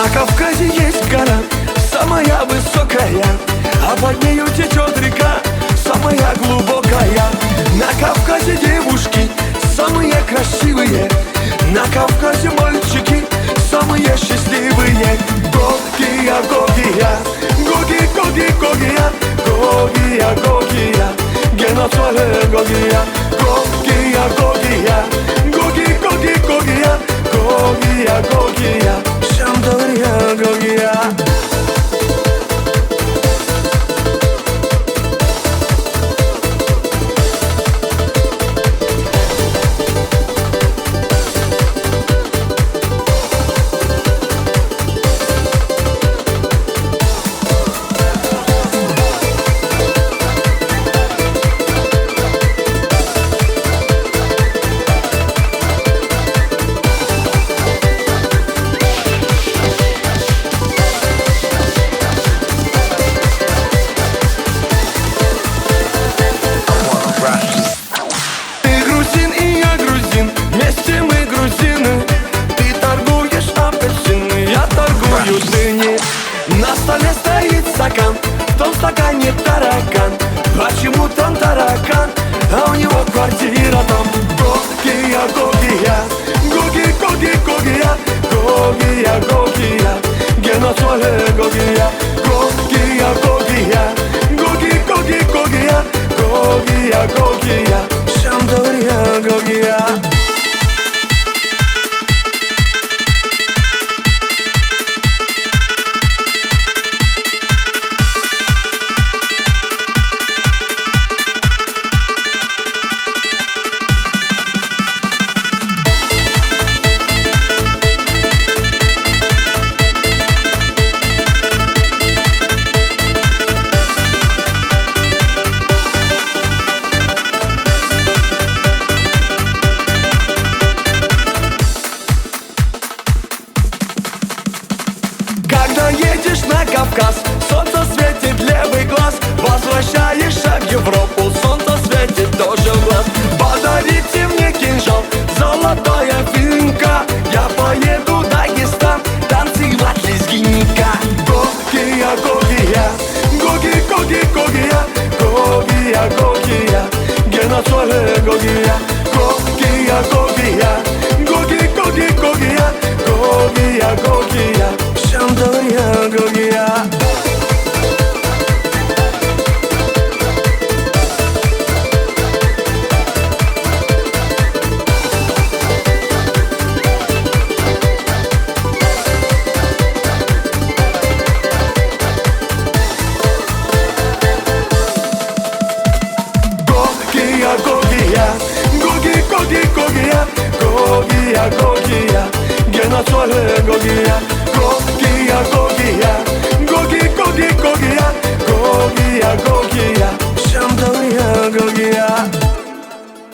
На Кавказе есть гора, самая высокая, а под нею течет река, самая глубокая. На Кавказе девушки самые красивые, на Кавказе мальчики самые счастливые. Гогия, Гогия, Гоги, Гоги, Гогия, Гогия, Гогия, геноцвале Гогия. Гогия, Гогия, Гоги, Гоги, Гогия, Гогия, Гогия, Шамдория, Гогия. На столе стоит стакан, в том стакане таракан. Почему там таракан, а у него квартира там? Гогия, Гогия, Гоги, Гоги, Гогия, Гогия, Гогия, геноцвале Гогия. Гогия, Гогия, Гоги, Гоги, Гогия, Гогия, Гогия, Шамдория, Гогия. Когда едешь на Кавказ, солнце светит левый глаз. Возвращаешься в Европу, солнце светит тоже в глаз. Подарите мне кинжал, золотая финка, я поеду в Дагестан танцевать лезгинка. Гогия, Гогия, Гоги, Гоги, Гогия, Гогия, Гогия, геноцвале Гогия. Гогия, Гогия, Гоги, Гоги, Гогия, Гогия, Гогия, Шамдория, Гогия. Гогия, Гогия, Гоги, Гоги, Гогия, Гогия, Гогия, геноцвале Гогия. Гогия, Гогия, Гоги, Гоги, Гогия, Гогия, Гогия,